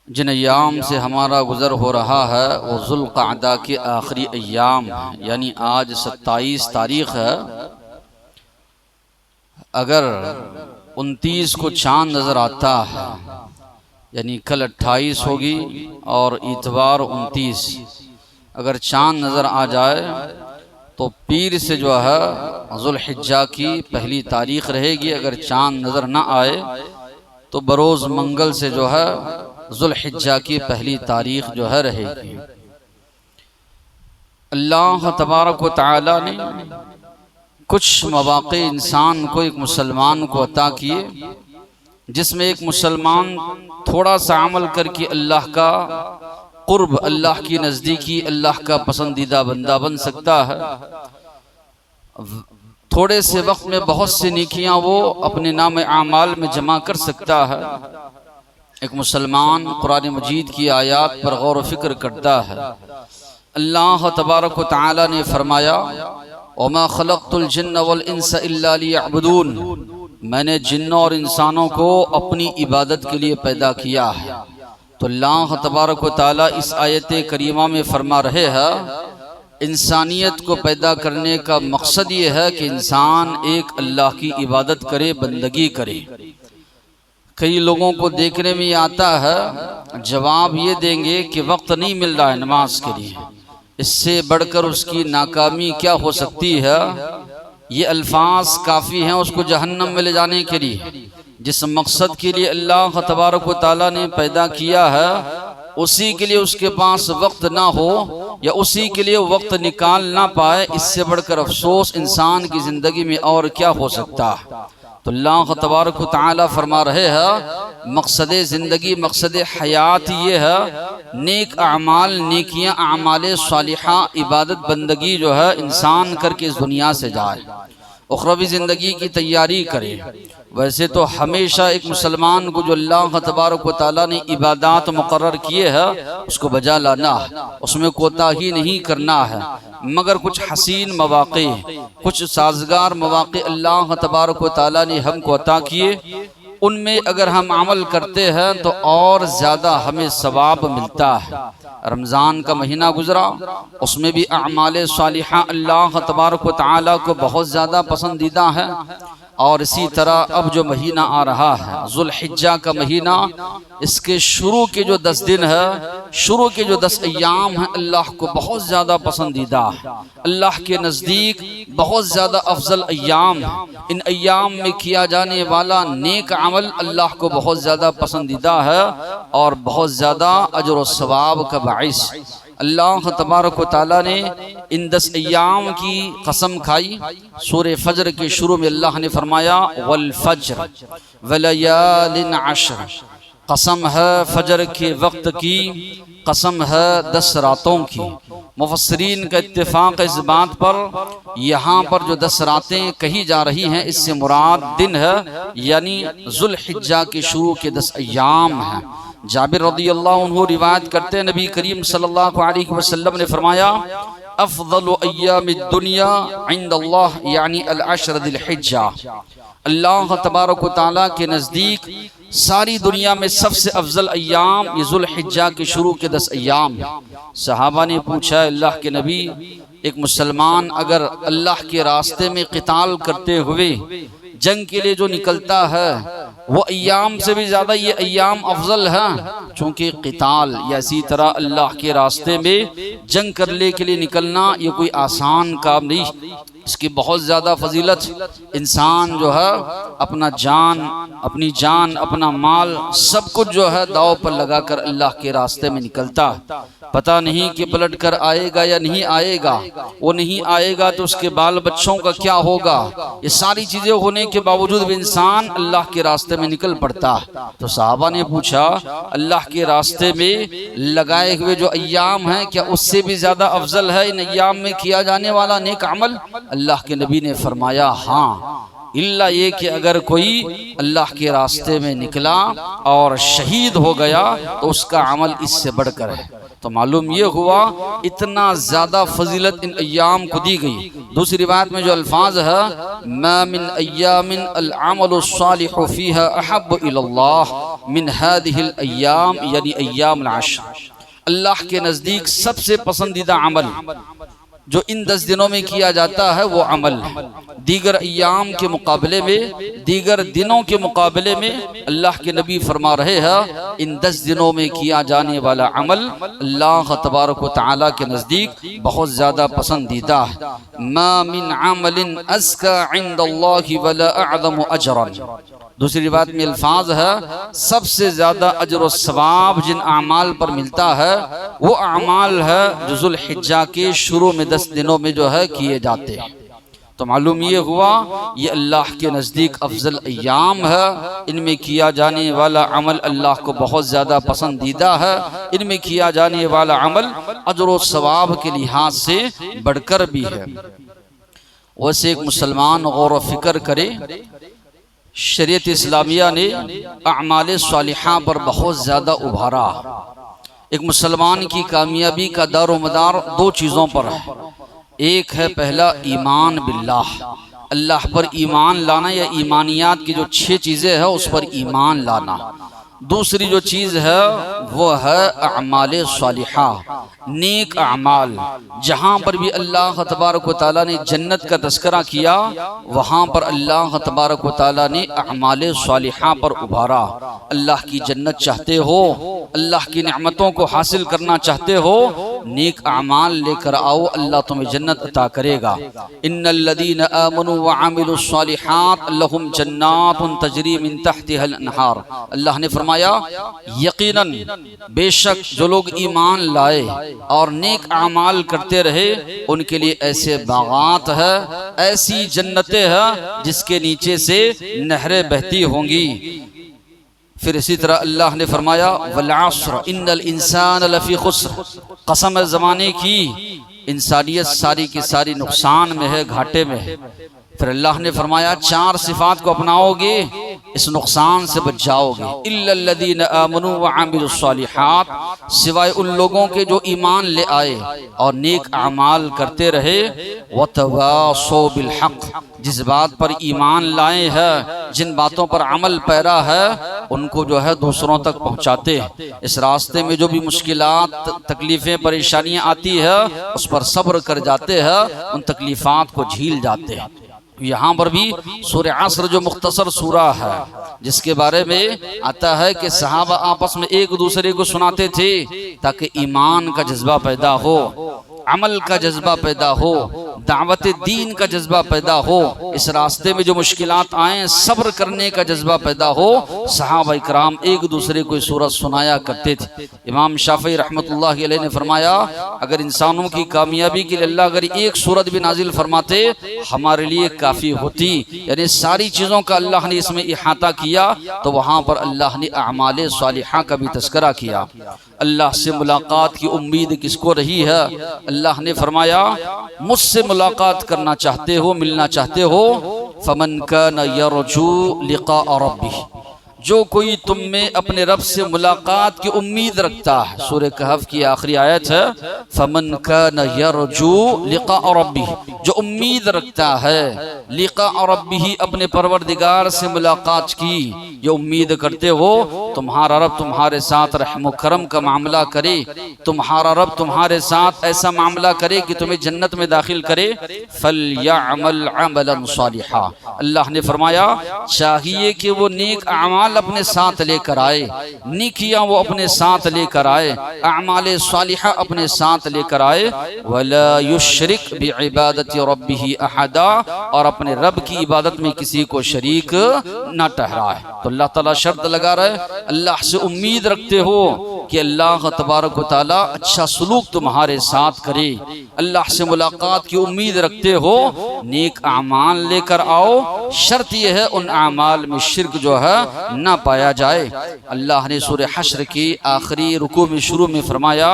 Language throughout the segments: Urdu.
جن ایام سے ہمارا گزر ہو رہا ہے وہ ذوالقعدہ کے آخری ایام یعنی آج 27 تاریخ ہے۔ اگر 29 کو چاند نظر آتا ہے یعنی کل 28 ہوگی اور اتوار 29، اگر چاند نظر آ جائے تو پیر سے جو ہے ذوالحجہ کی پہلی تاریخ رہے گی۔ اگر چاند نظر نہ آئے تو بروز منگل سے جو ہے ذوالحجہ کی پہلی تاریخ جو ہے رہے گی۔ اللہ تبارک و تعالی نے کچھ مواقع انسان کو، ایک مسلمان کو عطا کیے، جس میں ایک مسلمان تھوڑا سا عمل کر کے اللہ کا قرب، اللہ کی نزدیکی، اللہ کا پسندیدہ بندہ بن سکتا ہے۔ تھوڑے سے وقت میں بہت سی نیکیاں وہ اپنے نام اعمال میں جمع کر سکتا ہے۔ ایک مسلمان قرآن مجید کی آیات پر غور و فکر کرتا ہے۔ اللہ تبارک و تعالی نے فرمایا وَمَا خَلَقْتُ الْجِنَّ وَالْإِنسَ إِلَّا لِيَعْبُدُونَ، میں نے جنوں اور انسانوں کو اپنی عبادت کے لیے پیدا کیا ہے۔ تو اللہ تبارک و تعالی اس آیت کریمہ میں فرما رہے ہیں انسانیت کو پیدا کرنے کا مقصد یہ ہے کہ انسان ایک اللہ کی عبادت کرے، بندگی کرے۔ کئی لوگوں کو دیکھنے میں آتا ہے جواب یہ دیں گے کہ وقت نہیں مل رہا ہے نماز کے لیے، اس سے بڑھ کر اس کی ناکامی کیا ہو سکتی ہے؟ یہ الفاظ کافی ہیں اس کو جہنم میں لے جانے کے لیے۔ جس مقصد کے لیے اللہ تبارک و تعالیٰ نے پیدا کیا ہے اسی کے لیے اس کے پاس وقت نہ ہو یا اسی کے لیے وقت نکال نہ پائے، اس سے بڑھ کر افسوس انسان کی زندگی میں اور کیا ہو سکتا ہے؟ تو اللہ تبارک و تعالی فرما رہے ہیں مقصد زندگی، مقصد حیات یہ ہے نیک اعمال، نیکیاں، اعمال صالحہ، عبادت بندگی جو ہے انسان کر کے اس دنیا سے جائے، اخروی زندگی کی تیاری کرے۔ ویسے تو ہمیشہ ایک مسلمان کو جو اللہ تبارک و تعالیٰ نے عبادات مقرر کیے ہیں اس کو بجا لانا ہے، اس میں کوتاہی نہیں کرنا ہے، مگر کچھ حسین مواقع، کچھ سازگار مواقع اللہ تبارک و تعالیٰ نے ہم کو عطا کیے، ان میں اگر ہم عمل کرتے ہیں تو اور زیادہ ہمیں ثواب ملتا ہے۔ رمضان کا مہینہ گزرا، اس میں بھی اعمال صالحہ اللہ تبارک و تعالیٰ کو بہت زیادہ پسندیدہ ہے، اور اسی طرح اب جو مہینہ آ رہا ہے ذوالحجہ کا مہینہ، اس کے شروع کے جو 10 دن ہے، شروع کے جو 10 ایام ہیں اللہ کو بہت زیادہ پسندیدہ ہے، اللہ کے نزدیک بہت زیادہ افضل ایام ہیں۔ ان ایام میں کیا جانے والا نیک عمل اللہ کو بہت زیادہ پسندیدہ ہے اور بہت زیادہ اجر و ثواب کا باعث۔ اللہ تبارک و تعالیٰ نے ان 10 ایام کی قسم کھائی۔ سورہ فجر کے شروع میں اللہ نے فرمایا والفجر ولیال عشر، قسم ہے فجر کے وقت کی، قسم ہے 10 راتوں کی۔ مفسرین کا اتفاق اس بات پر، یہاں پر جو 10 راتیں کہی جا رہی ہیں اس سے مراد دن ہے، یعنی ذوالحجہ کے شروع کے 10 ایام ہیں۔ جابر رضی اللہ عنہ روایت کرتے ہیں نبی کریم صلی اللہ علیہ وسلم نے فرمایا افضل ایام الدنیا عند اللہ یعنی العشر ذی الحجہ، اللہ تبارک و تعالیٰ کے نزدیک ساری دنیا میں سب سے افضل ایام یہ ذوالحجہ کے شروع کے 10 ایام ہیں۔ صحابہ نے پوچھا اللہ کے نبی، ایک مسلمان اگر اللہ کے راستے میں قتال کرتے ہوئے جنگ کے لیے جو نکلتا ہے وہ ایام سے بھی زیادہ یہ ایام افضل ہیں، چونکہ قتال یا اسی طرح اللہ کے راستے میں جنگ کرنے کے لیے نکلنا یہ کوئی آسان کام نہیں، اس کی بہت زیادہ فضیلت۔ انسان جو ہے اپنا اپنی جان، اپنا مال سب کچھ جو ہے داؤ پر لگا کر اللہ کے راستے میں نکلتا ہے، پتہ نہیں کہ پلٹ کر آئے گا یا نہیں آئے گا، وہ نہیں آئے گا تو اس کے بال بچوں کا کیا ہوگا، یہ ساری چیزیں ہونے کے باوجود بھی انسان اللہ کے راستے میں نکل پڑتا ہے۔ تو صحابہ نے پوچھا اللہ کے راستے میں لگائے ہوئے جو ایام ہیں کیا اس سے بھی زیادہ افضل ہے ان ایام میں کیا جانے والا نیک عمل؟ اللہ کے نبی نے فرمایا ہاں، اللہ یہ کہ اگر کوئی اللہ کے راستے میں نکلا اور شہید ہو گیا تو اس کا عمل اس سے بڑھ کر ہے۔ تو معلوم یہ ہوا اتنا زیادہ فضیلت ان ایام کو دی گئی۔ دوسری روایت میں جو الفاظ ہے ما من ایام العمل الصالح فیہا احب الی اللہ من هذه الایام، یعنی ایام العشر، اللہ کے نزدیک سب سے پسندیدہ عمل جو ان 10 دنوں میں کیا جاتا ہے وہ عمل دیگر ایام کے مقابلے میں، دیگر دنوں کے مقابلے میں اللہ کے نبی فرما رہے ہیں ان 10 دنوں میں کیا جانے والا عمل اللہ تبارک و تعالیٰ کے نزدیک بہت زیادہ پسندیدہ ہے۔ ما من عمل ازکا عند اللہ ولا اعظم اجرا، دوسری روایت میں الفاظ ہے سب سے زیادہ اجر و ثواب جن اعمال پر ملتا ہے وہ اعمال ہے جو ذو الحجہ کے شروع میں 10 دنوں میں جو ہے کیے جاتے ہیں۔ تو معلوم یہ ہوا یہ اللہ کے نزدیک افضل ایام ہے، ان میں کیا جانے والا عمل اللہ کو بہت زیادہ پسندیدہ ہے، ان میں کیا جانے والا عمل اجر و ثواب کے لحاظ سے بڑھ کر بھی ہے۔ ویسے ایک مسلمان غور و فکر کرے، شریعت اسلامیہ نے اعمال صالحہ پر بہت زیادہ ابھارا۔ ایک مسلمان کی کامیابی کا دار و مدار 2 چیزوں پر ہے، ایک ہے پہلا ایمان باللہ، اللہ پر ایمان لانا، یا ایمانیات کی جو 6 چیزیں ہیں اس پر ایمان لانا۔ دوسری جو چیز ہے وہ ہے اعمال صالحہ، نیک اعمال۔ جہاں پر بھی اللہ تبارک و تعالیٰ نے جنت کا تذکرہ کیا وہاں پر اللہ تبارک و تعالیٰ نے اعمال صالحہ پر ابھارا۔ اللہ کی جنت چاہتے ہو، اللہ کی نعمتوں کو حاصل کرنا چاہتے ہو، نیک اعمال لے کر آؤ، اللہ تمہیں جنت عطا کرے گا۔ ان الذین آمنوا وعملوا الصالحات لهم جنات تجری من تحتها الانہار، اللہ نے فرمایا یقیناً بے شک جو لوگ ایمان لائے اور نیک اعمال کرتے رہے ان کے لیے ایسے باغات ہیں، ایسی جنتیں ہیں جس کے نیچے سے نہریں بہتی ہوں گی۔ پھر اسی طرح اللہ نے فرمایا والعصر ان الانسان لفی خسر، قسم زمانے کی انسانیت ساری کی ساری نقصان میں ہے، گھاٹے میں ہے۔ پھر اللہ نے فرمایا 4 صفات کو اپناؤ گے اس نقصان سے بچ جاؤ گے۔ الا الذین آمنوا وعملوا الصالحات، سوائے ان لوگوں کے جو ایمان لے آئے اور نیک اعمال کرتے رہے، وتواصوا بالحق، جس بات پر ایمان لائے ہیں، جن باتوں پر عمل پیرا ہے ان کو جو ہے دوسروں تک پہنچاتے ہیں۔ اس راستے میں جو بھی مشکلات، تکلیفیں، پریشانیاں آتی ہے اس پر صبر کر جاتے ہیں، ان تکلیفات کو جھیل جاتے ہیں۔ یہاں پر بھی سورہ عصر جو مختصر سورہ ہے جس کے بارے میں آتا ہے کہ صحابہ آپس میں ایک دوسرے کو سناتے تھے تاکہ ایمان کا جذبہ پیدا ہو، عمل کا جذبہ پیدا ہو، دعوت دین کا جذبہ پیدا ہو، اس راستے میں جو مشکلات آئیں صبر کرنے کا جذبہ پیدا ہو۔ صحابہ اکرام ایک دوسرے کو یہ سورت سنایا کرتے تھے۔ امام شافعی رحمۃ اللہ علیہ نے فرمایا اگر انسانوں کی کامیابی کے لیے اللہ اگر ایک سورت بھی نازل فرماتے ہمارے لیے کافی ہوتی، یعنی ساری چیزوں کا اللہ نے اس میں احاطہ کیا، تو وہاں پر اللہ نے اعمال صالحہ کا بھی تذکرہ کیا۔ اللہ سے ملاقات کی امید کس کو رہی ہے؟ اللہ نے فرمایا مجھ سے ملاقات کرنا چاہتے ہو، ملنا چاہتے ہو، فمن کان یرجو لقاء ربہ، جو کوئی تم میں اپنے رب سے ملاقات کی امید رکھتا ہے۔ سورہ کہف کی آخری آیت ہے فمن کان یرجو لقاء ربہ، جو امید رکھتا ہے لقاء ربہ، اپنے پروردگار سے ملاقات کی، یہ امید کرتے ہو تمہارا رب تمہارے ساتھ رحم و کرم کا معاملہ کرے، تمہارا رب تمہارے ساتھ ایسا معاملہ کرے کہ تمہیں جنت میں داخل کرے، فَلْيَعْمَلْ عَمَلًا صَالِحًا، اللہ نے فرمایا چاہیے کہ وہ نیک اعمال اپنے ساتھ لے کر آئے، نیکیاں وہ اپنے ساتھ لے کر آئے، اعمال صالحہ اپنے ساتھ لے کر آئے، وَلَا يُشْرِكْ بِعِبَادَةِ رَبِّهِ أَحَدًا، اور اپنے رب کی عبادت میں کسی کو شریک نہ ٹھہرائے۔ تو اللہ تعالیٰ شرط لگا رہے اللہ سے امید رکھتے ہو کہ اللہ تبارک و تعالیٰ اچھا سلوک تمہارے ساتھ کرے، اللہ سے ملاقات کی امید رکھتے ہو، نیک اعمال لے کر آؤ، شرط یہ ہے ان اعمال میں شرک جو ہے نہ پایا جائے۔ اللہ نے سورہ حشر کی آخری رکوع میں شروع میں فرمایا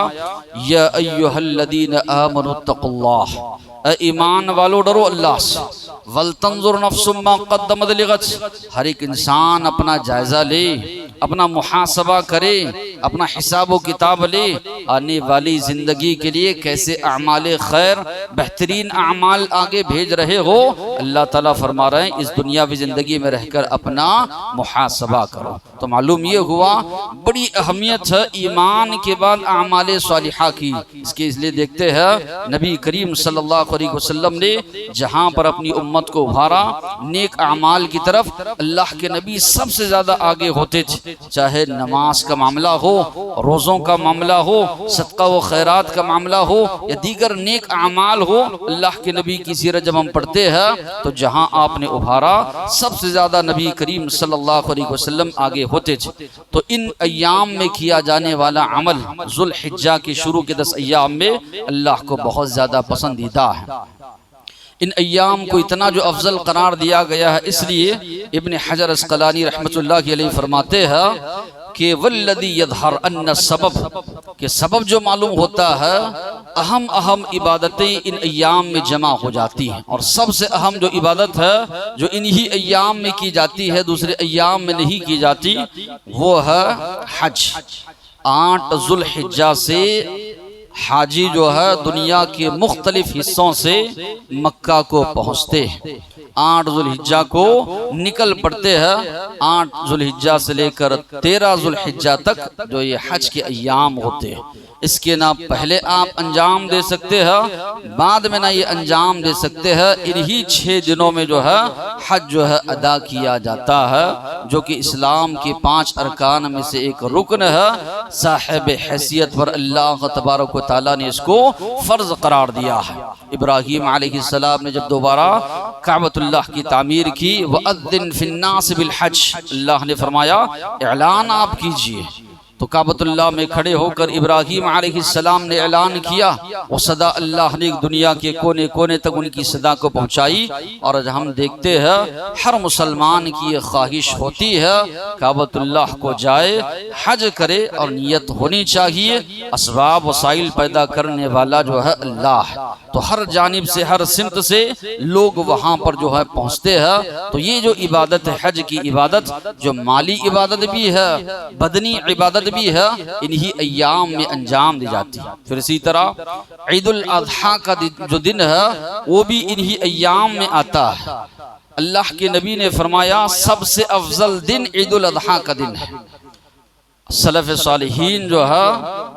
یا ایھا الذین آمنوا اتقوا اللہ، اے ایمان والو ڈرو اللہ سے، وَلْتَنْظُرْ نَفْسٌ مَّا قَدَّمَتْ لِغَدٍ، ہر ایک انسان اپنا جائزہ لے، اپنا محاسبہ کرے، اپنا حساب و کتاب لے، آنے والی زندگی کے لیے کیسے اعمال خیر بہترین اعمال آگے بھیج رہے ہو۔ اللہ تعالیٰ فرما رہے ہیں اس دنیاوی زندگی میں رہ کر اپنا محاسبہ کرو۔ تو معلوم یہ ہوا بڑی اہمیت ہے ایمان کے بعد اعمال صالحہ کی۔ اس کے اس لیے دیکھتے ہیں نبی کریم صلی اللہ علیہ وسلم نے جہاں پر اپنی امت کو ابھارا نیک اعمال کی طرف، اللہ کے نبی سب سے زیادہ آگے ہوتے تھے، چاہے نماز کا معاملہ ہو، روزوں کا معاملہ ہو، صدقہ و خیرات کا معاملہ ہو یا دیگر نیک اعمال ہو۔ اللہ کے نبی کی سیرت جب ہم پڑھتے ہیں تو جہاں آپ نے ابھارا سب سے زیادہ نبی کریم صلی اللہ علیہ وسلم آگے ہوتے تھے۔ تو ان ایام میں کیا جانے والا عمل ذو الحجہ کے شروع کے 10 ایام میں اللہ کو بہت زیادہ پسندیدہ ہے۔ ان ایام کو اتنا جو افضل قرار دیا گیا ہے، اس لیے ابن حجر عسقلانی رحمۃ اللہ علیہ فرماتے ہیں کہ والذی یظہر ان السبب، کہ سبب جو معلوم ہوتا ہے اہم عبادتیں ان ایام میں جمع ہو جاتی ہیں، اور سب سے اہم جو عبادت ہے جو انہی ایام میں کی جاتی ہے دوسرے ایام میں نہیں کی جاتی، وہ ہے حج۔ 8 ذو الحجہ سے حاجی جو ہے دنیا کے مختلف حصوں سے مکہ کو پہنچتے ہیں۔ 8 ذو الحجہ کو نکل پڑتے ہیں۔ 8 ذو الحجہ سے لے کر 13 ذو الحجہ تک جو یہ حج کے ایام ہوتے ہیں، اس کے نہ پہلے آپ انجام دے سکتے ہیں، بعد میں نہ یہ انجام دے سکتے ہیں۔ انہی 6 دنوں میں جو ہے حج جو ہے ادا کیا جاتا ہے، جو کہ اسلام کے 5 ارکان میں سے ایک رکن ہے۔ صاحب حیثیت پر اللہ تبارک و تعالیٰ نے اس کو فرض قرار دیا ہے۔ ابراہیم علیہ السلام نے جب دوبارہ کعبۃ اللہ کی تعمیر کی، وَأَذِّن فِي النَّاسِ بِالْحَجِّ، اللہ نے فرمایا اعلان آپ کیجئے۔ تو کعبۃ اللہ میں کھڑے ہو کر ابراہیم علیہ السلام نے اعلان کیا، وہ صدا اللہ نے دنیا کے کونے کونے تک ان کی صدا کو پہنچائی۔ اور ہم دیکھتے ہیں ہر مسلمان کی یہ خواہش ہوتی ہے کعبۃ اللہ کو جائے، حج کرے، اور نیت ہونی چاہیے۔ اسباب وسائل پیدا کرنے والا جو ہے اللہ ہے، تو ہر جانب سے ہر سمت سے لوگ وہاں پر جو ہے پہنچتے ہیں۔ تو یہ جو عبادت ہے حج کی عبادت، جو مالی عبادت بھی ہے بدنی عبادت بھی ہے، انہی ایام میں انجام دی جاتی ہے۔ پھر اسی طرح عید الاضحیٰ کا جو دن ہے وہ بھی انہی ایام میں آتا ہے۔ اللہ کے نبی نے فرمایا سب سے افضل دن عید الاضحیٰ کا دن ہے۔ سلف صالحین جو ہے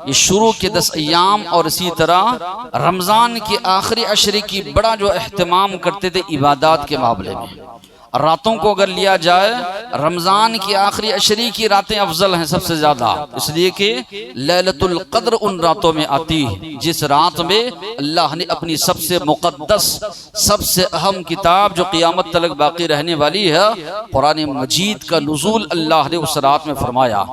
یہ شروع کے 10 ایام اور اسی طرح رمضان کے آخری عشرے کی بڑا جو اہتمام کرتے تھے عبادات کے معاملے میں۔ راتوں کو اگر لیا جائے، رمضان کی آخری عشرے کی راتیں افضل ہیں سب سے زیادہ، اس لیے کہ لیلۃ القدر ان راتوں میں آتی ہے جس رات میں اللہ نے اپنی سب سے مقدس سب سے اہم کتاب جو قیامت تک باقی رہنے والی ہے قرآن مجید کا نزول اللہ نے اس رات میں فرمایا۔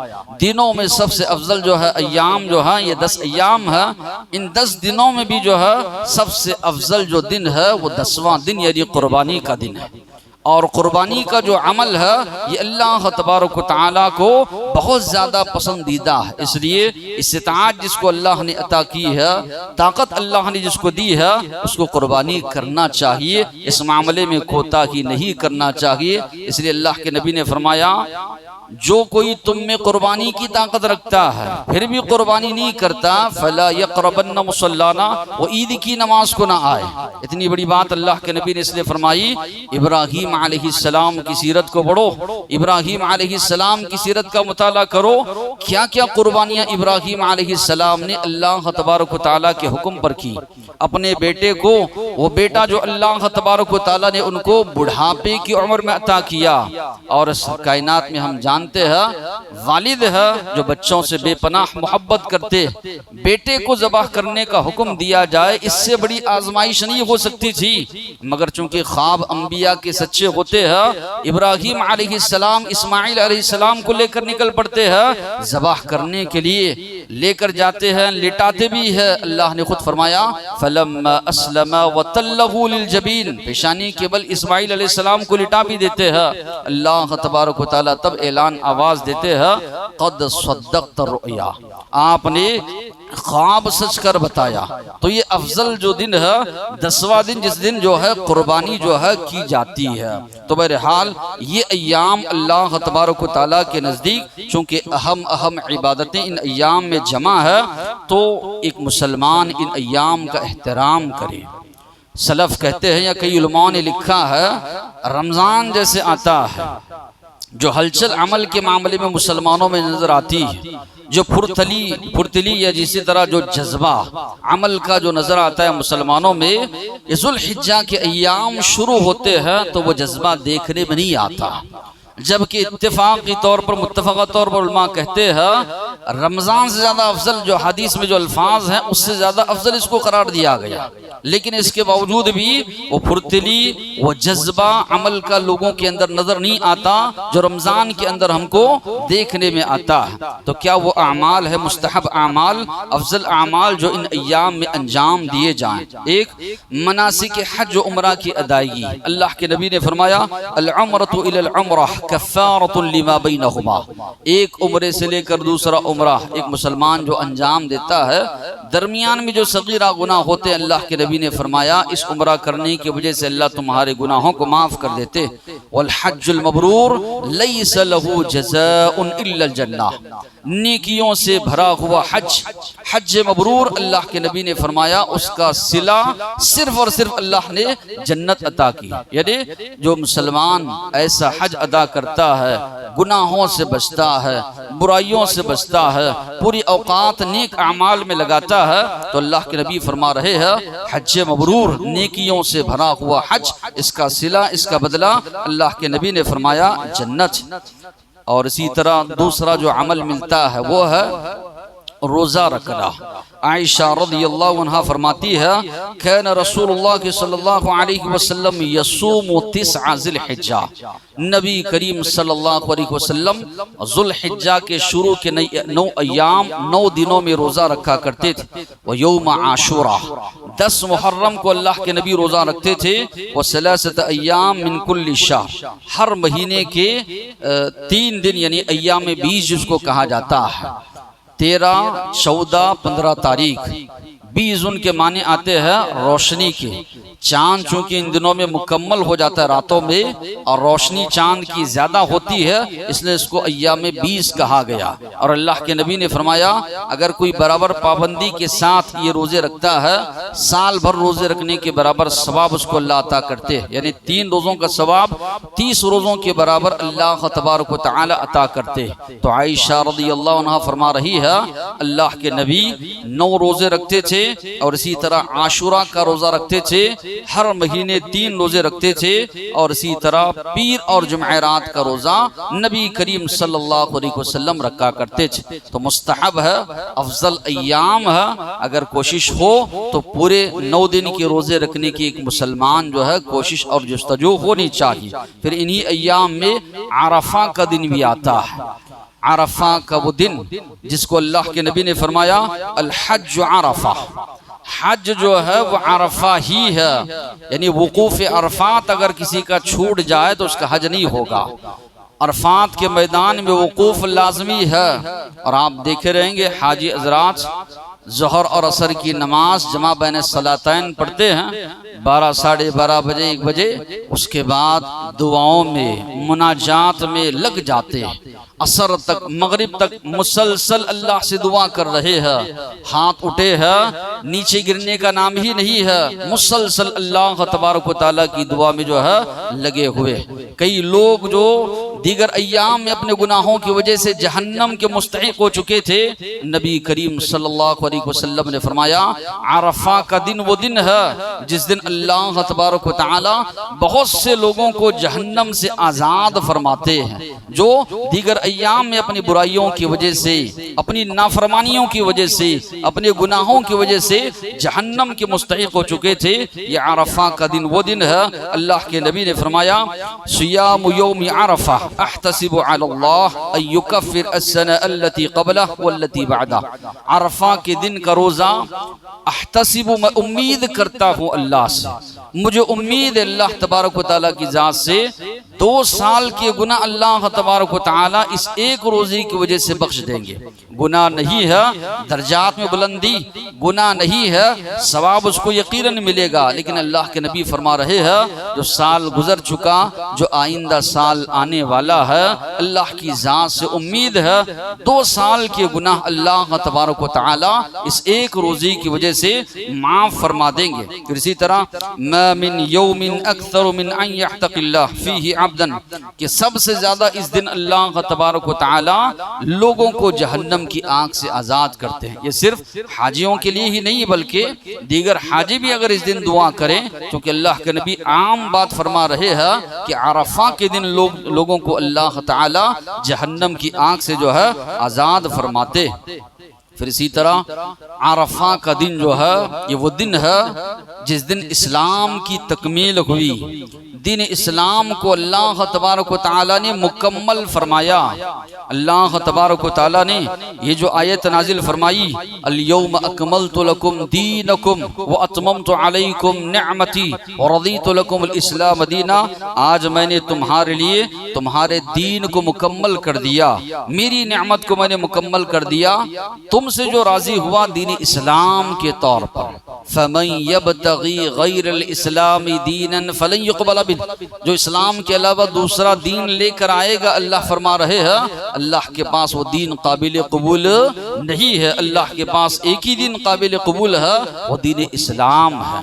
دنوں میں سب سے افضل جو ہے ایام جو ہے یہ 10 ایام ہے۔ ان 10 دنوں میں بھی جو ہے سب سے افضل جو دن ہے وہ 10واں دن یعنی قربانی کا دن ہے۔ اور قربانی کا جو عمل ہے یہ اللہ تبارک و تعالیٰ کو بہت زیادہ پسندیدہ ہے، اس لیے استطاعت جس کو اللہ نے عطا کی ہے، طاقت اللہ نے جس کو دی ہے، اس کو قربانی کرنا چاہیے، اس معاملے میں کوتاہی نہیں کرنا چاہیے۔ اس لیے اللہ کے نبی نے فرمایا جو کوئی تم میں قربانی کی طاقت رکھتا ہے پھر بھی قربانی نہیں کرتا فلا یقربن مصلانا، وہ عید کی نماز کو نہ آئے۔ اتنی بڑی بات اللہ کے نبی نے اس لیے فرمائی۔ ابراہیم علیہ السلام کی سیرت کو پڑھو، ابراہیم علیہ السلام کی سیرت کا مطالعہ کرو، کیا کیا قربانیاں ابراہیم علیہ السلام نے اللہ تبارک و تعالیٰ کے حکم پر کی۔ اپنے بیٹے کو، وہ بیٹا جو اللہ تبارک و تعالیٰ نے ان کو بڑھاپے کی عمر میں عطا کیا، اور اس کائنات میں ہم جانتے ہیں والد ہے جو بچوں سے بے پناہ محبت کرتے، بیٹے کو ذبح کرنے کا حکم دیا جائے اس سے بڑی آزمائش نہیں ہو سکتی تھی، مگر چونکہ خواب انبیاء کے سچے ہوتے ہیں، ابراہیم علیہ السلام اسماعیل علیہ السلام کو لے کر نکل پڑتے ہیں ذبح کرنے کے لیے، لے کر جاتے ہیں، لٹاتے بھی ہے۔ اللہ نے خود فرمایا فلما اسلم وتلہ للجبین، پیشانی کے بل اسماعیل علیہ السلام کو لٹا بھی دیتے ہیں۔ اللہ تبارک و تعالیٰ تب اعلان آواز دیتے ہیں قد صدقت الرؤیا، آپ نے خواب سچ کر بتایا، تو یہ افضل جو دن ہے 10واں دن، جس دن جو ہے قربانی جو ہے کی جاتی ہے۔ تو بہرحال یہ ایام اللہ تبارک و تعالیٰ کے نزدیک چونکہ اہم عبادتیں ان ایام میں جمع ہے، تو ایک مسلمان ان ایام کا احترام کرے۔ سلف کہتے ہیں یا کئی علماء نے لکھا ہے، رمضان جیسے آتا ہے، جو ہلچل عمل کے معاملے میں مسلمانوں میں نظر آتی ہے، جو پھرتلی یا جسی طرح جو جذبہ عمل کا جو نظر آتا ہے مسلمانوں میں، ذوالحجہ کے ایام شروع ہوتے ہیں تو وہ جذبہ دیکھنے میں نہیں آتا، جبکہ اتفاقی طور پر متفقہ طور پر علماء کہتے ہیں رمضان سے زیادہ افضل، جو حدیث میں جو الفاظ ہیں اس سے زیادہ افضل اس کو قرار دیا گیا، لیکن اس کے باوجود بھی وہ پھرتلی، وہ جذبہ عمل کا لوگوں کے اندر نظر نہیں آتا جو رمضان کے اندر ہم کو دیکھنے میں آتا ہے۔ تو کیا وہ اعمال ہے، مستحب اعمال، افضل اعمال جو ان ایام میں انجام دیے جائیں؟ ایک مناسک حج و عمرہ کی ادائیگی۔ اللہ کے نبی نے فرمایا العمرۃ الی العمرہ کفارۃ لما بینہما، ایک عمرے سے لے کر دوسرا عمرہ ایک مسلمان جو انجام دیتا ہے، درمیان میں جو صغیرہ گناہ ہوتے ہیں اللہ کے نبی نے فرمایا اس عمرہ کرنے کی وجہ سے اللہ تمہارے گناہوں کو معاف کر دیتے۔ والحج المبرور لیس له جزاء الا الجنہ، نیکیوں سے بھرا ہوا حج مبرور اللہ کے نبی نے فرمایا اس کا صلہ صرف اور صرف اللہ نے جنت عطا کی۔ یعنی جو مسلمان ایسا حج ادا کرتا ہے، گناہوں سے بچتا ہے، برائیوں سے بچتا ہے، پوری اوقات نیک اعمال میں لگاتا ہے، تو اللہ کے نبی فرما رہے ہیں حج مبرور، نیکیوں سے بھرا ہوا حج، اس کا صلہ، اس کا بدلہ اللہ کے نبی نے فرمایا جنت۔ اور اسی طرح دوسرا جو عمل ملتا ہے وہ ہے روزہ رکھنا۔ عائشہ رضی اللہ عنہ فرماتی ہے کان رسول اللہ صلی اللہ علیہ وسلم یصوم 9 ذی الحجہ، نبی کریم صلی اللہ علیہ وسلم ذو الحجہ کے شروع کے 9 ایام 9 دنوں میں روزہ رکھا کرتے تھے۔ ویوم عاشوراء، 10 محرم کو اللہ کے نبی روزہ رکھتے تھے۔ وثلاثۃ ایام من کل شہر، ہر مہینے کے 3 دن یعنی ایام 20 جس کو کہا جاتا ہے، 13، 14، 15 تاریخ۔ 20 ان کے معنی آتے ہیں روشنی کے، چاند چونکہ ان دنوں میں مکمل ہو جاتا ہے راتوں میں، اور روشنی چاند کی زیادہ ہوتی ہے، اس لیے اس کو ایام 20 کہا گیا۔ اور اللہ کے نبی نے فرمایا اگر کوئی برابر پابندی کے ساتھ یہ روزے رکھتا ہے، سال بھر روزے رکھنے کے برابر ثواب اس کو اللہ عطا کرتے ہیں، یعنی 3 روزوں کا ثواب 30 روزوں کے برابر اللہ تبارک و تعالی عطا کرتے۔ تو عائشہ رضی اللہ عنہ فرما رہی ہے اللہ کے نبی 9 روزے رکھتے تھے، اور اسی طرح عاشوراء کا روزہ رکھتے تھے، ہر مہینے 3 روزے رکھتے تھے، اور اسی طرح پیر اور جمعرات کا روزہ نبی کریم صلی اللہ علیہ وسلم رکھا کرتے تھے۔ تو مستحب ہے، افضل ایام ہے، اگر کوشش ہو تو پورے 9 دن کے روزے رکھنے کی ایک مسلمان جو ہے کوشش اور جستجو ہونی چاہیے۔ پھر انہی ایام میں عرفہ کا دن بھی آتا ہے، عرفہ کا وہ دن جس کو اللہ کے نبی نے فرمایا الحج عرفہ، حج جو ہے وہ عرفہ ہی ہے، یعنی وقوف عرفات اگر کسی کا چھوٹ جائے تو اس کا حج نہیں ہوگا۔ عرفات کے میدان میں وقوف لازمی ہے، اور آپ دیکھے رہیں گے حاجی حضرات ظہر اور عصر کی نماز جمع بین الصلاتین پڑھتے ہیں 12، 12:30 بجے 1 بجے، اس کے بعد دعاؤں میں مناجات میں لگ جاتے ہیں، عصر تک مغرب تک مسلسل اللہ سے دعا کر رہے ہیں، ہاتھ اٹھے ہیں، نیچے گرنے کا نام ہی نہیں ہے، مسلسل اللہ تبارک و تعالیٰ کی دعا میں جو ہے لگے ہوئے۔ کئی لوگ جو دیگر ایام میں اپنے گناہوں کی وجہ سے جہنم کے مستحق ہو چکے تھے، نبی کریم صلی اللہ علیہ وسلم نے فرمایا عرفہ کا دن وہ دن ہے جس دن اللہ تبارک و تعالی بہت سے لوگوں کو جہنم سے آزاد فرماتے ہیں، جو دیگر ایام میں اپنی برائیوں کی وجہ سے، اپنی نافرمانیوں کی وجہ سے، اپنے گناہوں کی وجہ سے جہنم کے مستحق ہو چکے تھے۔ یہ عرفہ کا دن وہ دن ہے، اللہ کے نبی نے فرمایا صیام یوم عرفہ احتسب علی اللہ ان یکفر السنہ التي قبلہ والتي بعدہ، عرفہ کے دن کا روزہ احتسب، میں امید کرتا ہوں اللہ سے، مجھے امید ہے اللہ تبارک و تعالیٰ کی ذات سے 2 سال کے گناہ اللہ تبارک و تعالی اس ایک روزے کی وجہ سے بخش دیں گے۔ گناہ نہیں ہے درجات میں بلندی، گناہ نہیں ہے ثواب اس کو یقیناً ملے گا، لیکن اللہ کے نبی فرما رہے ہیں جو سال گزر چکا، جو آئندہ سال آنے والا ہے، اللہ کی ذات سے امید ہے 2 سال کے گناہ اللہ تبارک و تعالی اس ایک روزے کی وجہ سے معاف فرما دیں گے۔ پھر اسی طرح ما من یوم اکثر من ان یحتق اللہ فیہ عبدا، کہ سب سے زیادہ اس دن اللہ تبارک و تعالی لوگوں کو جہنم کی آنکھ سے آزاد کرتے ہیں۔ یہ صرف حاجیوں کے لیے ہی نہیں بلکہ دیگر حاجی بھی اگر اس دن دعا کریں، کیونکہ اللہ کے نبی عام بات فرما رہے ہیں کہ عرفہ کے دن لوگوں کو اللہ تعالی جہنم کی آنکھ سے جو ہے آزاد فرماتے۔ پھر اسی طرح عرفہ کا دن جو ہے یہ وہ دن ہے جس دن اسلام کی تکمیل ہوئی، دین اسلام کو اللہ تبارک و تعالی نے مکمل فرمایا۔ اللہ تبارک و تعالی نے یہ جو آیت نازل فرمائی، الیوم اکملت لکم دینکم واتممت علیکم نعمتی ورضیت لکم الاسلام دینا، آج میں نے تمہارے لیے تمہارے دین کو مکمل کر دیا، میری نعمت کو میں نے مکمل کر دیا، تم سے جو راضی ہوا دین اسلام کے طور پر۔ فمن یبتغی غیر الاسلام دینا فلن یقبل منہ، جو اسلام کے علاوہ دوسرا دین لے کر آئے گا، اللہ فرما رہے ہیں اللہ کے پاس وہ دین قابل قبول نہیں ہے، اللہ کے پاس ایک ہی دین قابل قبول ہے، وہ دین اسلام ہے۔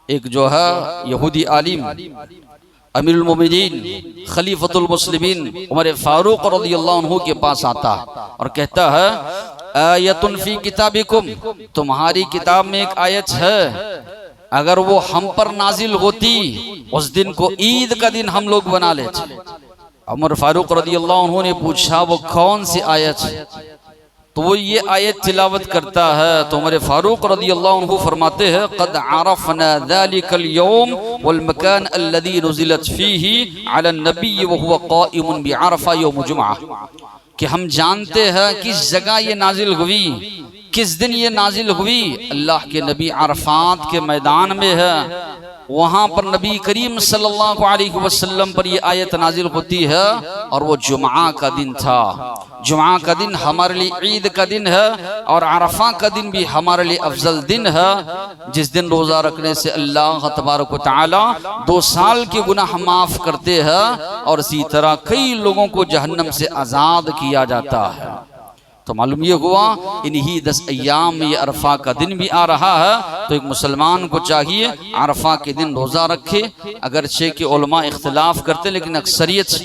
ایک جو ہے یہودی عالم امیر المومنین خلیفۃ المسلمین عمر فاروق رضی اللہ عنہ کے پاس آتا اور کہتا ہے آیت فی کتابکم، تمہاری کتاب میں ایک آیت ہے، اگر وہ ہم پر نازل ہوتی اس دن کو عید کا دن ہم لوگ بنا لیتے۔ عمر فاروق رضی اللہ عنہ نے پوچھا وہ کون سی آیت ہے؟ تو وہ یہ آیت تلاوت کرتا ہے تو عمر فاروق رضی اللہ عنہ فرماتے ہیں قد عرفنا ذلك اليوم والمكان الذي نزلت فيه على النبي وهو قائم بعرفہ یوم جمعہ، کہ ہم جانتے ہیں کس جگہ یہ نازل ہوئی، کس دن یہ نازل ہوئی، اللہ کے نبی عرفات کے میدان میں ہے، وہاں پر نبی کریم صلی اللہ علیہ وسلم پر یہ آیت نازل ہوتی ہے، اور وہ جمعہ کا دن تھا۔ جمعہ کا دن ہمارے لیے عید کا دن ہے، اور عرفہ کا دن بھی ہمارے لیے افضل دن ہے، جس دن روزہ رکھنے سے اللہ تبارک و تعالی 2 سال کے گناہ معاف کرتے ہیں، اور اسی طرح کئی لوگوں کو جہنم سے آزاد کیا جاتا ہے۔ تو معلوم یہ ہوا انہی 10 ایام میں یہ عرفہ کا دن بھی آ رہا ہے، تو ایک مسلمان کو چاہیے عرفہ کے دن روزہ رکھے، اگرچہ کہ علماء اختلاف کرتے لیکن اکثریت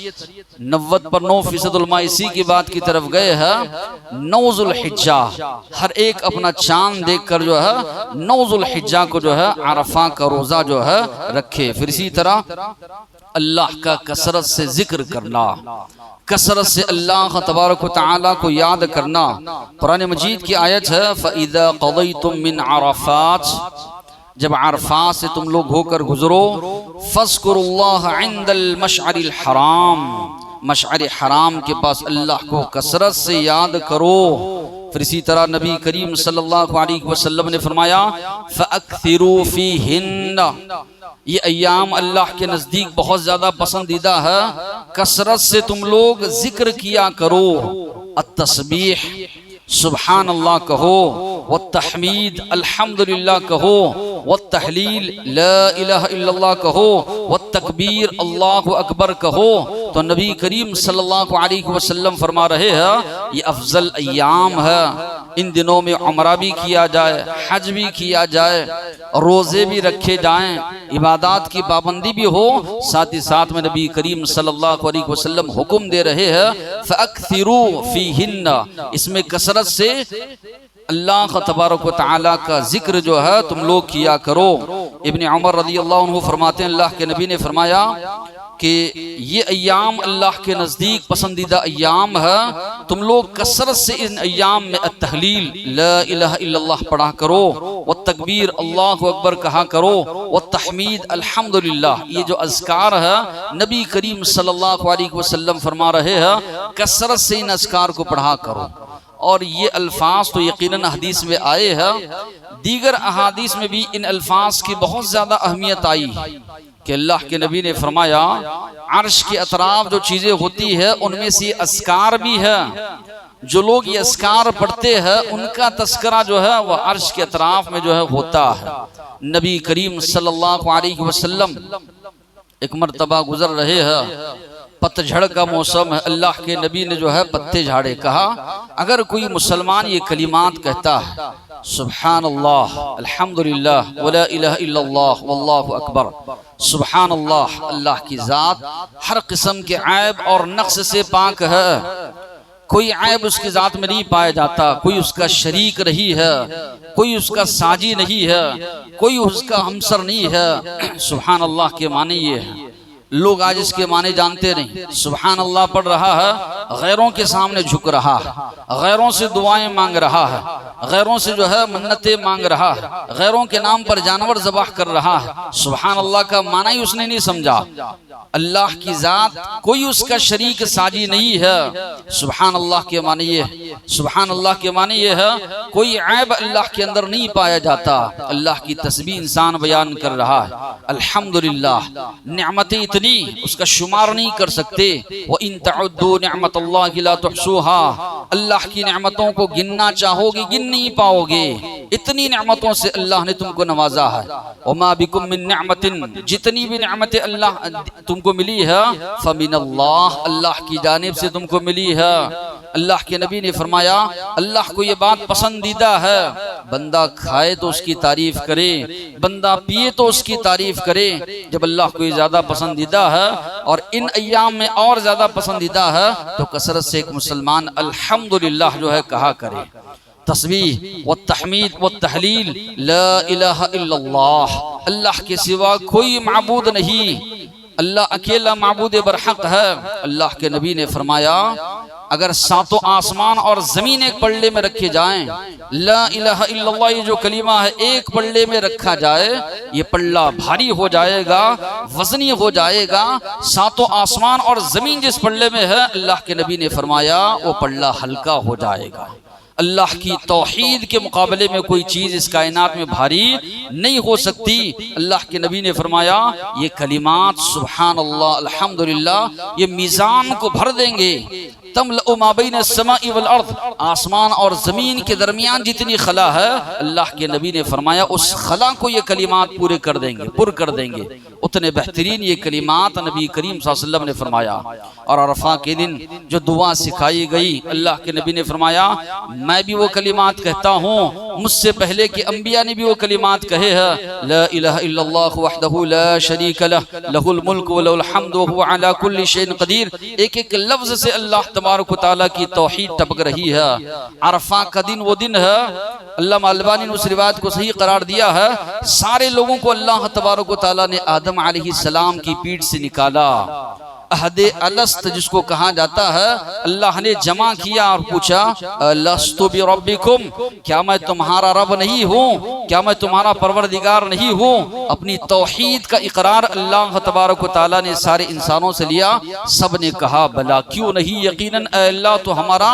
90% علماء اسی کی بات کی طرف گئے ہیں 9 ذو الحجہ، ہر ایک اپنا چاند دیکھ کر جو ہے 9 ذو الحجہ کو جو ہے عرفہ کا روزہ جو ہے رکھے۔ پھر اسی طرح اللہ کا کثرت سے ذکر کرنا، کثرت سے اللہ تبارک و تعالیٰ کو یاد کرنا۔ قرآن مجید کی آیت ہے فَإِذَا قَضَيْتُم مِّنْ عَرَفَاتٍ، جب عرفات سے تم لوگ ہو کر گزرو، فَاذْكُرُوا اللَّهَ عِنْدَ الْمَشْعَرِ الْحَرَامِ، مشعر حرام کے پاس اللہ کو کثرت سے یاد کرو۔ پھر اسی طرح نبی کریم صلی اللہ علیہ وسلم نے فرمایا فَأَكْثِرُوا فِيهِنَّ، یہ ایام اللہ کے نزدیک بہت زیادہ پسندیدہ ہے، کثرت سے تم لوگ ذکر کیا کرو، التسبیح سبحان اللہ کہو، والتحمید الحمدللہ کہو، والتحلیل لا الہ الا اللہ کہو، والتکبیر اللہ اکبر کہو۔ تو نبی کریم صلی اللہ علیہ وسلم فرما رہے ہیں یہ افضل ایام ہے، ان دنوں میں عمرہ بھی کیا جائے، حج بھی کیا جائے، روزے بھی رکھے جائیں، عبادات کی پابندی بھی ہو، ساتھ ہی ساتھ میں نبی کریم صلی اللہ علیہ وسلم حکم دے رہے ہیں فَأَكْثِرُوا فِيهِنَّ، اس میں کثرت سے اللہ تبارک و تعالیٰ کا ذکر جو ہے تم لوگ کیا کرو۔ ابن عمر رضی اللہ عنہ فرماتے ہیں اللہ کے نبی نے فرمایا کہ یہ ایام اللہ کے نزدیک پسندیدہ ایام ہے، تم لوگ کثرت سے ان ایام میں التحلیل لا الہ الا اللہ پڑھا کرو، والتکبیر اللہ اکبر کہا کرو، والتحمید الحمدللہ، یہ جو اذکار ہے نبی کریم صلی اللہ علیہ وسلم فرما رہے ہیں کثرت سے ان اذکار کو پڑھا کرو۔ اور یہ الفاظ تو یقیناً حدیث میں آئے ہیں، دیگر احادیث میں بھی ان الفاظ کی بہت زیادہ اہمیت آئی کہ اللہ کے نبی نے فرمایا عرش کے اطراف جو چیزیں ہوتی ہے ان میں سے اذکار بھی ہے، جو لوگ یہ اذکار پڑھتے ہیں ان کا تذکرہ جو ہے وہ عرش کے اطراف میں جو ہے ہوتا ہے۔ نبی کریم صلی اللہ علیہ وسلم ایک مرتبہ گزر رہے ہیں، پتجھڑ کا موسم ہے، اللہ کے نبی نے جو ہے پتے جھاڑے، کہا اگر کوئی مسلمان یہ کلمات کہتا ہے سبحان اللہ الحمدللہ ولا الہ الا اللہ واللہ اکبر، سبحان اللہ، اللہ کی ذات ہر قسم کے عیب اور نقص سے پاک ہے، کوئی عیب اس کی ذات میں نہیں پایا جاتا، کوئی اس کا شریک نہیں ہے، کوئی اس کا ساجی نہیں ہے، کوئی اس کا ہمسر نہیں ہے۔ سبحان اللہ کے معنی یہ ہے، لوگ آج اس کے معنی جانتے نہیں۔ سبحان اللہ پڑھ رہا ہے، غیروں کے سامنے جھک رہا ہے، غیروں سے دعائیں مانگ رہا ہے، غیروں سے جو ہے منتیں مانگ رہا ہے، غیروں کے نام پر جانور ذبح کر رہا ہے۔ سبحان اللہ کا معنی ہی اس نے نہیں سمجھا۔ اللہ کی ذات کوئی اس کا شریک ساجی نہیں ہے۔ سبحان اللہ کے معنی یہ ہے، سبحان اللہ کے معنی یہ ہے کوئی عیب اللہ کے اندر نہیں پایا جاتا۔ اللہ کی تسبیح انسان بیان کر رہا ہے، الحمدللہ، نعمتیں اتنی اس کا شمار نہیں کر سکتے، وَإِن تَعُدُّوا نِعْمَةَ اللَّهِ لَا تُحْصُوهَا، اللہ کی نعمتوں کو گننا چاہو گے گن نہیں پاؤ گے، اتنی نعمتوں سے اللہ نے تم کو نوازا ہے۔ وَمَا بِكُم مِّن نِعْمَةٍ، جتنی بھی نعمتیں اللہ تم کو ملی ہے فَمِنَ اللَّهِ، اللہ کی جانب سے تم کو ملی ہے۔ اللہ کے نبی نے فرمایا اللہ کو یہ بات پسندیدہ ہے، بندہ کھائے تو اس کی تعریف کرے، بندہ پیے تو اس کی تعریف کرے۔ جب اللہ کو یہ زیادہ پسندیدہ ہے اور ان ایام میں اور زیادہ پسندیدہ ہے تو کثرت سے ایک مسلمان الحمدللہ جو ہے کہا کرے۔ تسبیح والتحمید والتحلیل، لا الہ الا اللہ، اللہ کے سوا کوئی معبود نہیں، اللہ اکیلا معبود برحق ہے۔ اللہ کے نبی نے فرمایا اگر ساتوں آسمان اور زمین ایک پلڑے میں رکھے جائیں، لا الہ الا اللہ یہ جو کلمہ ہے ایک پلڑے میں رکھا جائے، یہ پلڑا بھاری ہو جائے گا، وزنی ہو جائے گا۔ ساتوں آسمان اور زمین جس پلڑے میں ہے، اللہ کے نبی نے فرمایا وہ پلڑا ہلکا ہو جائے گا۔ اللہ کی توحید کے مقابلے میں کوئی چیز اس کائنات میں بھاری نہیں ہو سکتی۔ اللہ کے نبی نے فرمایا یہ کلمات سبحان اللہ الحمدللہ یہ میزان کو بھر دیں گے۔ تملأ ما بین السماء والارض، آسمان اور زمین کے درمیان جتنی خلا ہے، اللہ کے نبی نے فرمایا اس خلا کو یہ کلمات پورے کر دیں گے، پر کر دیں گے۔ اتنے بہترین یہ کلمات نبی کریم صلی اللہ علیہ وسلم نے فرمایا۔ اور عرفہ کے دن جو دعا سکھائی گئی، اللہ کے نبی نے فرمایا میں بھی وہ کلمات کہتا ہوں، مجھ سے پہلے کے انبیاء نے بھی وہ کلمات کہے ہیں، لا الہ الا اللہ وحدہ لا شریک لہ، لہ الملک ولہ الحمد وہو علی کل شیء قدیر۔ ایک ایک لفظ سے اللہ تبارک و تعالیٰ کی توحید ٹپک رہی ہے۔ عرفہ کا دن وہ دن ہے، علامہ البانی نے اس روایت کو صحیح قرار دیا ہے، سارے لوگوں کو اللہ تبارک و تعالیٰ نے آدم علیہ السلام کی پیٹھ سے نکالا۔ عہد الست جس کو کہا جاتا ہے، اللہ نے جمع کیا اور پوچھا الست بربکم، کیا میں تمہارا رب نہیں ہوں، کیا میں تمہارا پروردگار نہیں ہوں؟ اپنی توحید کا اقرار اللہ تبارک و تعالیٰ نے سارے انسانوں سے لیا، سب نے کہا بلا کیوں نہیں، یقیناً اے اللہ تو ہمارا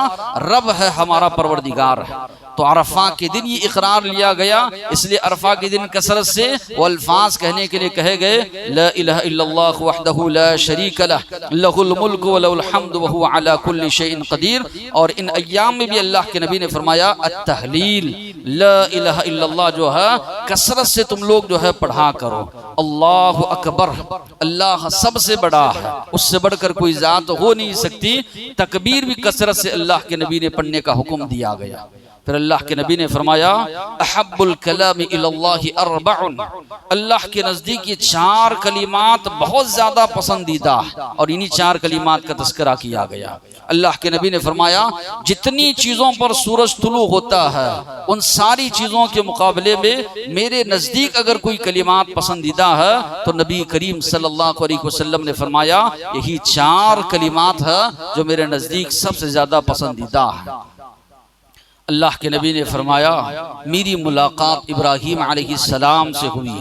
رب ہے، ہمارا پروردگار ہے۔ تو عرفہ کے دن یہ اقرار لیا گیا، اس لیے عرفہ کے دن کثرت سے وہ الفاظ کہنے کے لیے کہے گئے، لا الہ الا اللہ وحدہ لا شریک لہ، لہ الملک ولہ الحمد وہو علی کل شیء قدیر۔ اور ان ایام میں بھی اللہ کے نبی نے فرمایا التحلیل، لا الہ الا اللہ جو ہے کثرت سے تم لوگ جو ہے پڑھا کرو۔ اللہ اکبر، اللہ سب سے بڑا ہے، اس سے بڑھ کر کوئی ذات ہو نہیں سکتی۔ تکبیر بھی کثرت سے اللہ کے نبی نے پڑھنے کا حکم دیا گیا۔ پھر اللہ کے نبی نے فرمایا احب الکلام الی اللہ اربع، اللہ کے نزدیک یہ 4 کلمات بہت زیادہ پسندیدہ، اور انہی 4 کلمات کا تذکرہ کیا گیا۔ اللہ کے نبی نے فرمایا جتنی چیزوں پر سورج طلوع ہوتا ہے ان ساری چیزوں کے مقابلے میں میرے نزدیک اگر کوئی کلمات پسندیدہ ہے تو نبی کریم صلی اللہ علیہ وسلم نے فرمایا یہی 4 کلمات ہیں جو میرے نزدیک سب سے زیادہ پسندیدہ ہے۔ اللہ کے نبی نے فرمایا میری ملاقات ابراہیم علیہ السلام سے ہوئی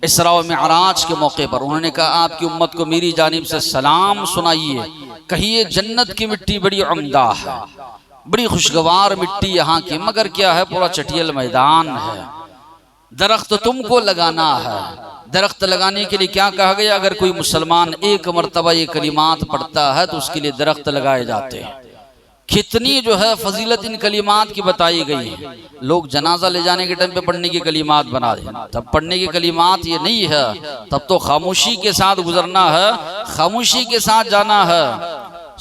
اسراء و معراج کے موقع پر، انہوں نے کہا آپ کی امت کو میری جانب سے سلام سنائیے، کہیے جنت کی مٹی بڑی عمدہ ہے، بڑی خوشگوار مٹی یہاں کی، مگر کیا ہے پورا چٹیل میدان ہے۔ درخت تم کو لگانا ہے۔ درخت لگانے کے لیے کیا کہا گیا؟ اگر کوئی مسلمان ایک مرتبہ یہ کلمات پڑھتا ہے تو اس کے لیے درخت لگائے جاتے ہیں۔ کتنی جو ہے فضیلت ان کلمات کی بتائی گئی ہے۔ لوگ جنازہ لے جانے کے ٹائم پہ پڑھنے کی کلمات بنا دیں، تب پڑھنے کی کلمات یہ نہیں ہے، تب تو خاموشی کے ساتھ گزرنا ہے، خاموشی کے ساتھ جانا ہے۔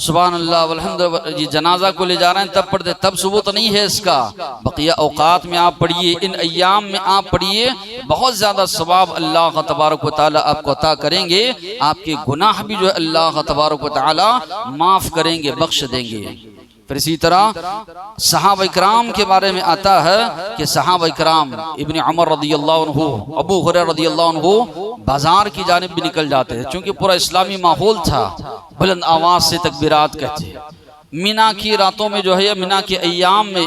سبحان اللہ والحمد، یہ جنازہ کو لے جا رہے ہیں تب پڑھتے، تب ثبوت نہیں ہے اس کا۔ بقیہ اوقات میں آپ پڑھیے، ان ایام میں آپ پڑھیے، بہت زیادہ ثواب اللہ تبارک و تعالی آپ کو عطا کریں گے۔ آپ کے گناہ بھی جو ہے اللہ تبارک و تعالی معاف کریں گے، بخش دیں گے۔ پھر اسی طرح صحابہ اکرام کے بارے میں آتا ہے کہ صحابہ اکرام ابن عمر رضی اللہ عنہ، ابو ہریرہ رضی اللہ عنہ بازار کی جانب بھی نکل جاتے ہیں، چونکہ پورا اسلامی ماحول تھا، بلند آواز سے تکبیرات کہتے ہیں۔ مینا کی راتوں میں جو ہے، مینا کے ایام میں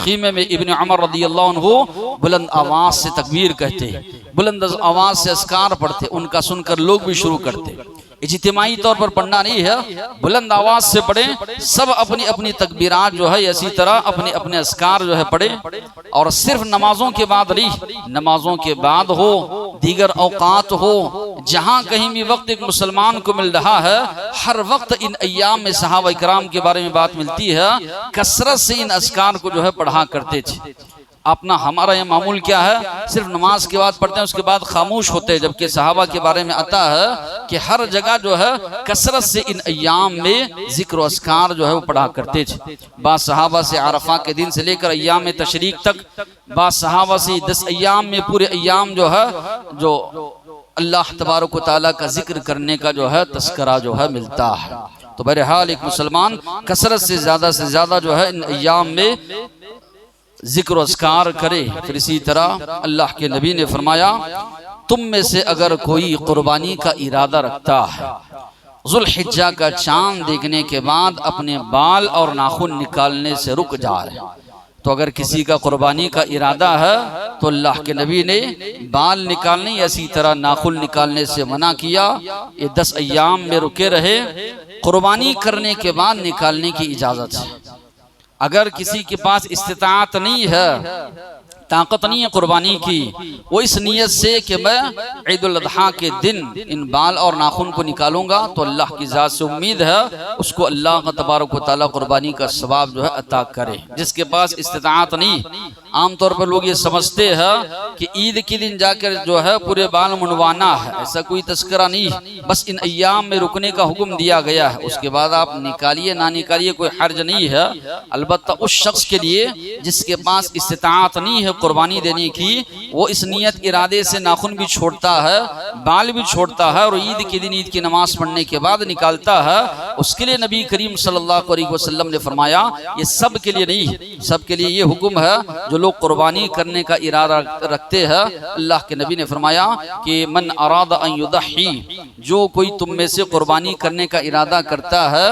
خیمے میں ابن عمر رضی اللہ عنہ بلند آواز سے تکبیر کہتے ہیں، بلند آواز سے اذکار پڑھتے، ان کا سن کر لوگ بھی شروع کرتے۔ اجتماعی طور پر پڑھنا نہیں ہے، بلند آواز سے پڑھیں، سب اپنی اپنی تکبیرات جو ہے اسی طرح اپنے اپنے اذکار جو ہے پڑھیں، اور صرف نمازوں کے بعد نہیں، نمازوں کے بعد ہو، دیگر اوقات ہو، جہاں کہیں بھی وقت ایک مسلمان کو مل رہا ہے، ہر وقت ان ایام میں صحابہ اکرام کے بارے میں بات ملتی ہے، کثرت سے ان اذکار کو جو ہے پڑھا کرتے تھے۔ اپنا ہمارا یہ معمول کیا ہے؟ صرف نماز کے بعد پڑھتے ہیں، اس کے بعد خاموش ہوتے ہیں، جبکہ صحابہ کے بارے میں آتا ہے کہ ہر جگہ جو ہے کثرت سے ان ایام میں ذکر و اذکار جو ہے وہ پڑھا کرتے تھے۔ بعض صحابہ سے عرفہ کے دن سے لے کر ایام تشریق تک، بعض صحابہ سے 10 ایام میں پورے ایام جو ہے جو اللہ تبارک و تعالیٰ کا ذکر کرنے کا جو ہے تذکرہ جو ہے ملتا ہے۔ تو بہرحال ایک مسلمان کثرت سے زیادہ جو ہے ان ایام میں ذکر و اذکار کرے۔ پھر اسی طرح اللہ کے نبی نے فرمایا، تم میں سے اگر کوئی قربانی کا ارادہ رکھتا ہے، ذوالحجہ کا چاند دیکھنے کے بعد اپنے بال اور ناخن نکالنے سے رک جائے۔ تو اگر کسی کا قربانی کا ارادہ ہے تو اللہ کے نبی نے بال نکالنے یا اسی طرح ناخن نکالنے سے منع کیا۔ یہ 10 ایام میں رکے رہے، قربانی کرنے کے بعد نکالنے کی اجازت ہے۔ اگر کسی کے پاس استطاعت نہیں ہے، طاقت نہیں ہے قربانی کی، وہ اس نیت سے کہ میں عید الاضحیٰ کے دن ان بال اور ناخن کو نکالوں گا، تو اللہ کی ذات سے امید ہے اس کو اللہ تبارک و تعالیٰ قربانی کا ثواب جو ہے عطا کرے۔ جس کے پاس استطاعت نہیں، عام طور پر لوگ یہ سمجھتے ہیں کہ عید کے دن جا کر جو ہے پورے بال منڈوانا ہے، ایسا کوئی تذکرہ نہیں، بس ان ایام میں رکنے کا حکم دیا گیا ہے۔ اس کے بعد آپ نکالیے نہ نکالیے کوئی حرج نہیں ہے، البتہ اس شخص کے لیے جس کے پاس استطاعت نہیں ہے قربانی دینے کی، وہ اس نیت ارادے سے ناخن بھی چھوڑتا ہے، بال بھی چھوڑتا ہے، اور عید کے دن عید کی نماز پڑھنے کے بعد نکالتا ہے، اس کے لیے نبی کریم صلی اللہ علیہ وسلم نے فرمایا یہ سب کے لیے نہیں، سب کے لیے یہ حکم ہے جو لوگ قربانی کرنے کا ارادہ رکھتے ہیں۔ اللہ کے نبی نے فرمایا کہ من اراد ان یضحی، جو کوئی تم میں سے قربانی کرنے کا ارادہ کرتا ہے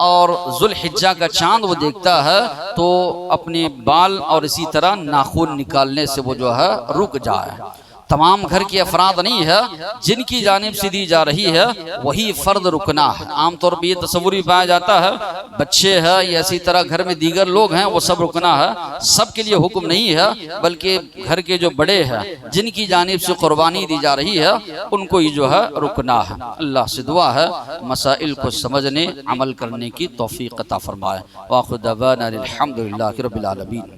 اور ذوالحجہ کا چاند وہ دیکھتا ہے تو اپنے بال اور اسی طرح ناخن نکالنے سے وہ جو ہے رک جائے۔ تمام گھر کے افراد نہیں ہے، جن کی جانب سے دی جا رہی ہے وہی فرد رکنا ہے۔ عام طور پہ یہ تصور بھی پایا جاتا ہے بچے ہیں یا اسی طرح گھر میں دیگر لوگ ہیں وہ سب رکنا ہے، سب کے لیے حکم نہیں ہے، بلکہ گھر کے جو بڑے ہیں جن کی جانب سے قربانی دی جا رہی ہے ان کو ہی جو ہے رکنا ہے۔ اللہ سے دعا ہے مسائل کو سمجھنے عمل کرنے کی توفیق عطا فرمائے۔ وآخر دعوانا الحمدللہ رب العالمین۔